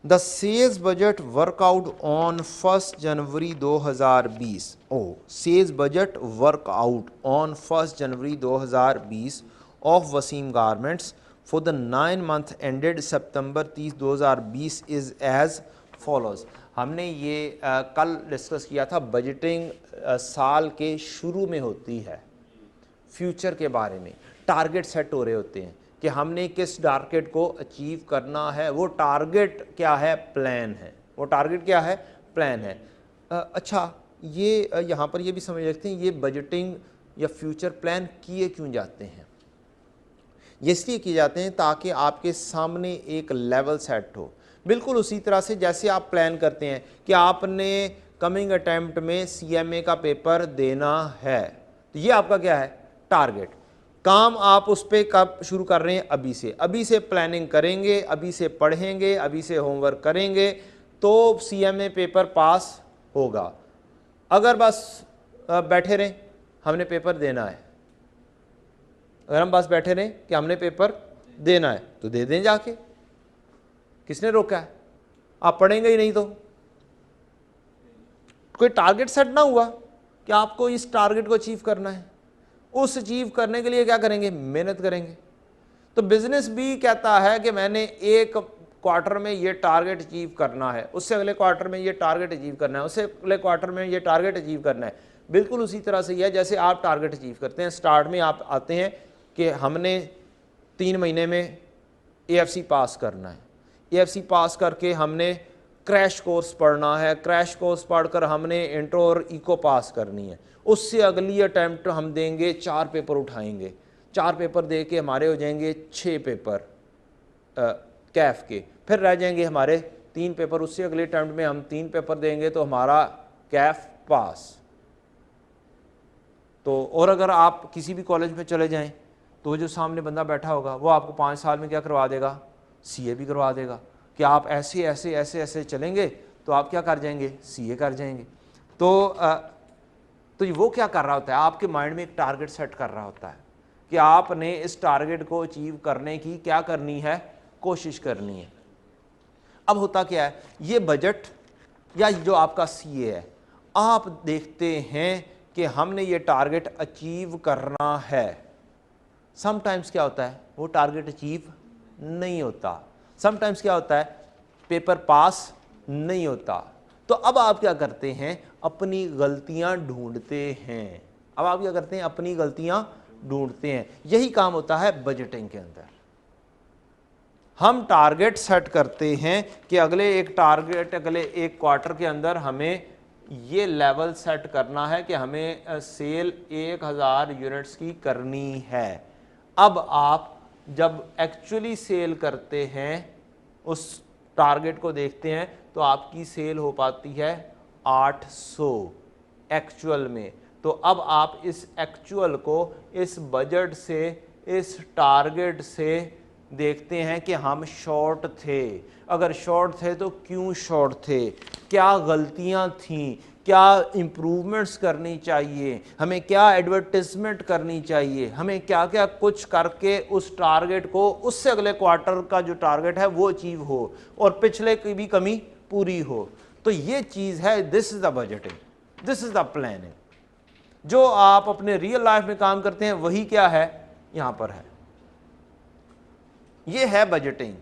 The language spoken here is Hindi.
The sales budget workout on 1 January 2020। Sales budget workout on 1 January 2020 of Waseem garments for the 9 month ended September 30 2020 is as follows. हमने ये कल डिस्कस किया था। बजटिंग साल के शुरू में होती है, फ्यूचर के बारे में टारगेट सेट हो रहे होते हैं कि हमने किस टारगेट को अचीव करना है। वो टारगेट क्या है? प्लान है। वो टारगेट क्या है? प्लान है। अच्छा, ये यहाँ पर ये भी समझ रखते हैं, ये बजटिंग या फ्यूचर प्लान किए क्यों जाते हैं? ये इसलिए किए जाते हैं ताकि आपके सामने एक लेवल सेट हो। बिल्कुल उसी तरह से जैसे आप प्लान करते हैं कि आपने कमिंग अटैम्प्ट में CMA का पेपर देना है, तो ये आपका क्या है? टारगेट। काम आप उस पर कब शुरू कर रहे हैं? अभी से प्लानिंग करेंगे, अभी से पढ़ेंगे, अभी से होमवर्क करेंगे तो CMA पेपर पास होगा। अगर बस बैठे रहें हमने पेपर देना है, अगर हम बस बैठे रहें कि हमने पेपर देना है तो दे दें जाके, किसने रोका है? आप पढ़ेंगे ही नहीं तो कोई टारगेट सेट ना हुआ कि आपको इस टारगेट को अचीव करना है। उस अचीव करने के लिए क्या करेंगे? मेहनत करेंगे। तो बिजनेस भी कहता है कि मैंने एक क्वार्टर में ये टारगेट अचीव करना है, उससे अगले क्वार्टर में ये टारगेट अचीव करना है, उससे अगले क्वार्टर में ये टारगेट अचीव करना है। बिल्कुल उसी तरह से यह जैसे आप टारगेट अचीव करते हैं। स्टार्ट में आप आते हैं कि हमने 3 महीने में AFC पास करना है। AFC पास करके हमने क्रैश कोर्स पढ़ना है, क्रैश कोर्स पढ़कर हमने इंट्रो और इको पास करनी है। उससे अगली अटैम्प्ट हम देंगे 4 पेपर उठाएंगे, 4 पेपर दे के हमारे हो जाएंगे 6 पेपर कैफ के, फिर रह जाएंगे हमारे 3 पेपर। उससे अगले अटैम्प्ट में हम 3 पेपर देंगे तो हमारा कैफ पास। तो और अगर आप किसी भी कॉलेज में चले जाएं तो जो सामने बंदा बैठा होगा वो आपको 5 साल में क्या करवा देगा? CA भी करवा देगा कि आप ऐसे ऐसे ऐसे ऐसे चलेंगे तो आप क्या कर जाएंगे? CA कर जाएंगे। तो वो क्या कर रहा होता है? आपके माइंड में एक टारगेट सेट कर रहा होता है कि आपने इस टारगेट को अचीव करने की क्या करनी है? कोशिश करनी है। अब होता क्या है, ये बजट या जो आपका CA है, आप देखते हैं कि हमने ये टारगेट अचीव करना है। समटाइम्स क्या होता है? वो टारगेट अचीव नहीं होता। समटाइम्स क्या होता है? पेपर पास नहीं होता। तो अब आप क्या करते हैं? अपनी गलतियां ढूंढते हैं। अब आप क्या करते हैं? अपनी गलतियां ढूंढते हैं। यही काम होता है बजटिंग के अंदर। हम टारगेट सेट करते हैं कि अगले एक क्वार्टर के अंदर हमें ये लेवल सेट करना है कि हमें सेल 1000 यूनिट्स की करनी है। अब आप जब एक्चुअली सेल करते हैं, उस टारगेट को देखते हैं तो आपकी सेल हो पाती है 800 एक्चुअल में। तो अब आप इस एक्चुअल को इस बजट से, इस टारगेट से देखते हैं कि हम शॉर्ट थे। अगर शॉर्ट थे तो क्यों शॉर्ट थे? क्या गलतियां थीं? क्या इम्प्रूवमेंट्स करनी चाहिए? हमें क्या एडवर्टिजमेंट करनी चाहिए? हमें क्या क्या कुछ करके उस टारगेट को, उससे अगले क्वार्टर का जो टारगेट है वो अचीव हो और पिछले की भी कमी पूरी हो। तो ये चीज़ है, this is the budgeting, this is the planning. जो आप अपने रियल लाइफ में काम करते हैं वही क्या है? यहाँ पर है। ये है बजटिंग।